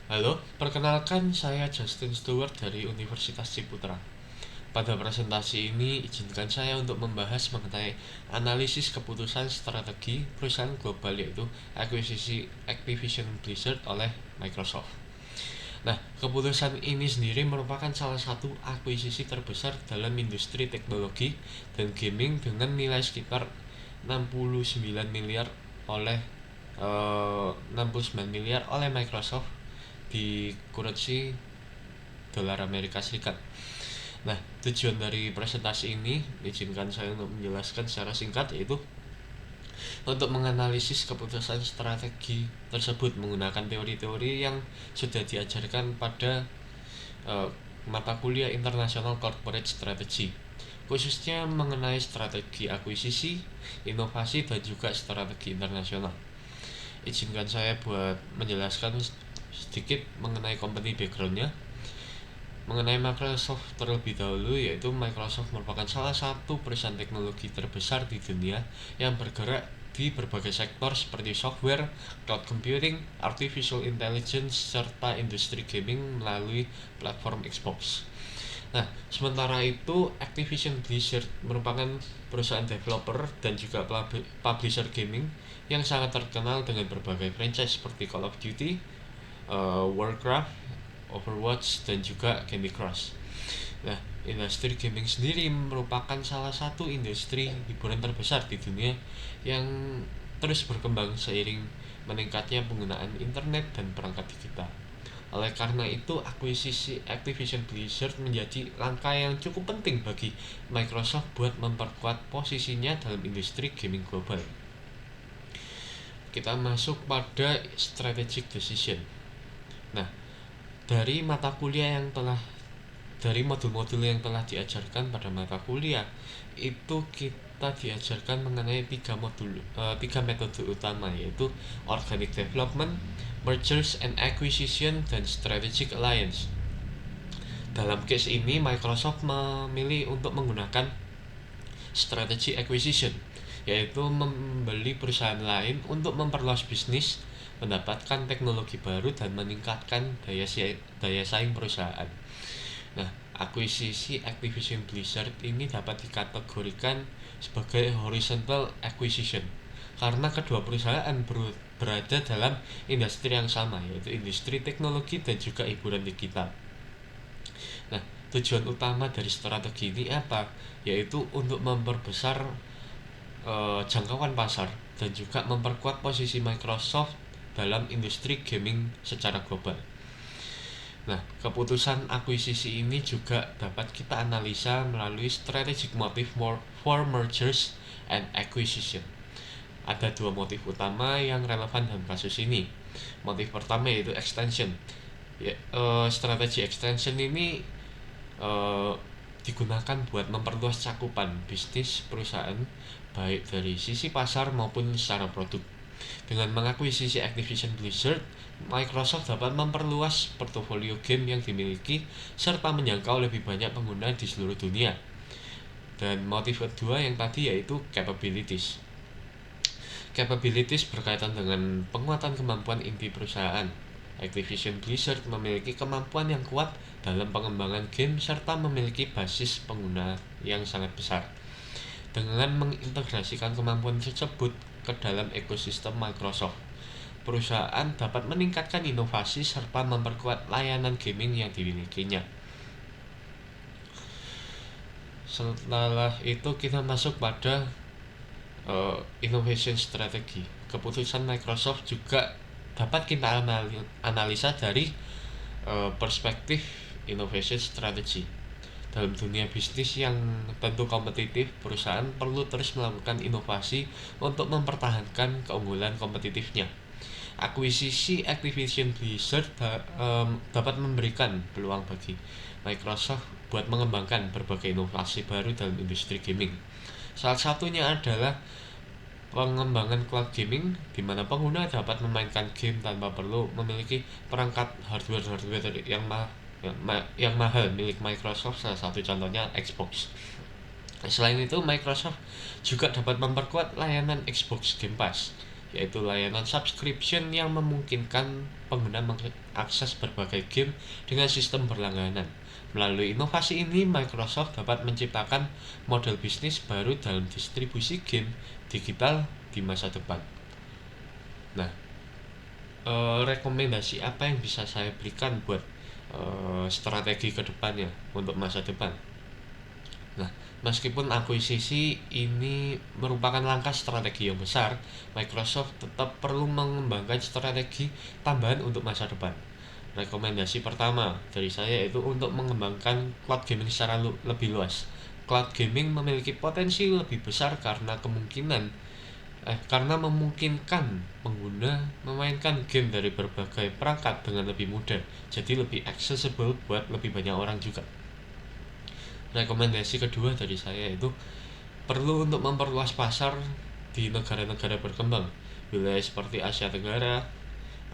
Halo, perkenalkan saya Justin Stewart dari Universitas Ciputra. Pada presentasi ini, izinkan saya untuk membahas mengenai analisis keputusan strategi perusahaan global yaitu akuisisi Activision Blizzard oleh Microsoft. Nah, keputusan ini sendiri merupakan salah satu akuisisi terbesar dalam industri teknologi dan gaming dengan nilai sekitar 69 miliar oleh 69 miliar oleh Microsoft di kursi dolar Amerika Serikat. Nah, tujuan dari presentasi ini, izinkan saya untuk menjelaskan secara singkat, yaitu untuk menganalisis keputusan strategi tersebut menggunakan teori-teori yang sudah diajarkan pada uh, mata kuliah International Corporate Strategy, khususnya mengenai strategi akuisisi, inovasi, dan juga strategi internasional. Izinkan saya buat menjelaskan sedikit mengenai company backgroundnya. Mengenai Microsoft terlebih dahulu, yaitu Microsoft merupakan salah satu perusahaan teknologi terbesar di dunia yang bergerak di berbagai sektor seperti software, cloud computing, artificial intelligence, serta industri gaming melalui platform Xbox. Nah, sementara itu Activision Blizzard merupakan perusahaan developer dan juga publisher gaming yang sangat terkenal dengan berbagai franchise seperti Call of Duty, Warcraft, Overwatch, dan juga Candy Crush. Nah, industri gaming sendiri merupakan salah satu industri hiburan terbesar di dunia yang terus berkembang seiring meningkatnya penggunaan internet dan perangkat digital. Oleh karena itu, akuisisi Activision Blizzard menjadi langkah yang cukup penting bagi Microsoft buat memperkuat posisinya dalam industri gaming global. Kita masuk pada strategic decision. Nah, dari mata kuliah yang telah dari modul-modul yang telah diajarkan pada mata kuliah itu kita diajarkan mengenai tiga metode utama, yaitu organic development, mergers and acquisition, dan strategic alliance. Dalam case ini Microsoft memilih untuk menggunakan strategi acquisition, yaitu membeli perusahaan lain untuk memperluas bisnis, mendapatkan teknologi baru, dan meningkatkan daya saing perusahaan. Nah, akuisisi Activision Blizzard ini dapat dikategorikan sebagai horizontal acquisition karena kedua perusahaan berada dalam industri yang sama, yaitu industri teknologi dan juga hiburan digital. Nah, tujuan utama dari strategi ini apa? Yaitu untuk memperbesar jangkauan pasar dan juga memperkuat posisi Microsoft dalam industri gaming secara global. Nah, keputusan akuisisi ini juga dapat kita analisa melalui strategic motive for mergers and acquisition. Ada dua motif utama yang relevan dalam kasus ini. Motif pertama yaitu extension. Strategi extension ini uh, digunakan buat memperluas cakupan bisnis perusahaan baik dari sisi pasar maupun secara produk. Dengan mengakuisisi Activision Blizzard, Microsoft dapat memperluas portofolio game yang dimiliki serta menjangkau lebih banyak pengguna di seluruh dunia. Dan motif kedua yang tadi yaitu capabilities. Capabilities berkaitan dengan penguatan kemampuan inti perusahaan. Activision Blizzard memiliki kemampuan yang kuat dalam pengembangan game serta memiliki basis pengguna yang sangat besar. Dengan mengintegrasikan kemampuan tersebut ke dalam ekosistem Microsoft, perusahaan dapat meningkatkan inovasi serta memperkuat layanan gaming yang dimilikinya. Setelah itu kita masuk pada innovation strategy. Keputusan Microsoft juga dapat kita analisa dari perspektif innovation strategy. Dalam dunia bisnis yang tentu kompetitif, perusahaan perlu terus melakukan inovasi untuk mempertahankan keunggulan kompetitifnya. Akuisisi Activision Blizzard dapat memberikan peluang bagi Microsoft buat mengembangkan berbagai inovasi baru dalam industri gaming. Salah satunya adalah pengembangan cloud gaming, di mana pengguna dapat memainkan game tanpa perlu memiliki perangkat hardware yang mahal milik Microsoft, salah satu contohnya Xbox. Selain itu, Microsoft juga dapat memperkuat layanan Xbox Game Pass yaitu layanan subscription yang memungkinkan pengguna mengakses berbagai game dengan sistem berlangganan. Melalui inovasi ini, Microsoft dapat menciptakan model bisnis baru dalam distribusi game digital di masa depan. Nah, rekomendasi apa yang bisa saya berikan buat strategi kedepannya untuk masa depan? Nah, meskipun akuisisi ini merupakan langkah strategi yang besar, Microsoft tetap perlu mengembangkan strategi tambahan untuk masa depan. Rekomendasi pertama dari saya itu untuk mengembangkan cloud gaming secara lebih luas. Cloud gaming memiliki potensi lebih besar karena memungkinkan pengguna memainkan game dari berbagai perangkat dengan lebih mudah, jadi lebih accessible buat lebih banyak orang juga. Rekomendasi kedua dari saya itu perlu untuk memperluas pasar di negara-negara berkembang, wilayah seperti Asia Tenggara,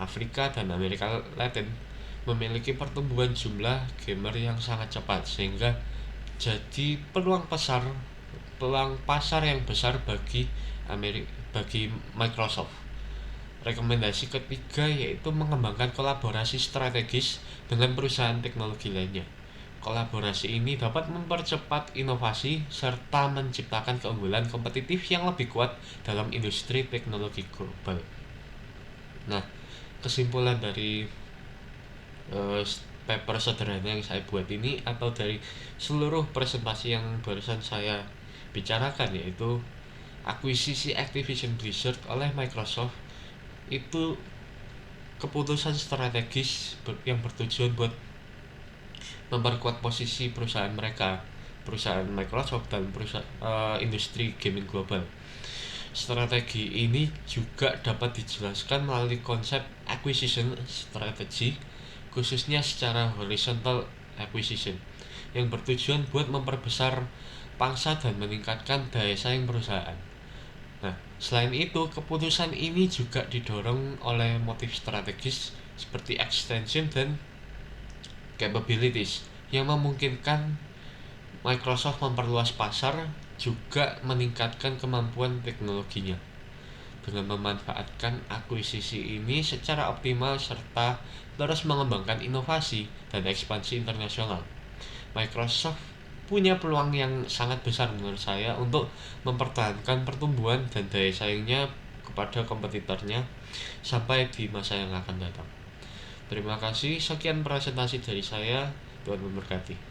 Afrika, dan Amerika Latin memiliki pertumbuhan jumlah gamer yang sangat cepat, sehingga jadi peluang pasar yang besar bagi Microsoft. Rekomendasi ketiga yaitu mengembangkan kolaborasi strategis dengan perusahaan teknologi lainnya. Kolaborasi ini dapat mempercepat inovasi serta menciptakan keunggulan kompetitif yang lebih kuat dalam industri teknologi global. Nah, kesimpulan dari paper sederhana yang saya buat ini atau dari seluruh presentasi yang barusan saya bicarakan, yaitu akuisisi Activision Blizzard oleh Microsoft itu keputusan strategis yang bertujuan buat memperkuat posisi perusahaan Microsoft dan industri gaming global. Strategi ini juga dapat dijelaskan melalui konsep acquisition strategy, khususnya secara horizontal acquisition, yang bertujuan buat memperbesar pangsa dan meningkatkan daya saing perusahaan. Nah, selain itu, keputusan ini juga didorong oleh motif strategis seperti extension dan capabilities yang memungkinkan Microsoft memperluas pasar, juga meningkatkan kemampuan teknologinya dengan memanfaatkan akuisisi ini secara optimal serta terus mengembangkan inovasi dan ekspansi internasional. Microsoft punya peluang yang sangat besar menurut saya untuk mempertahankan pertumbuhan dan daya saingnya kepada kompetitornya sampai di masa yang akan datang. Terima kasih, sekian presentasi dari saya. Tuhan memberkati.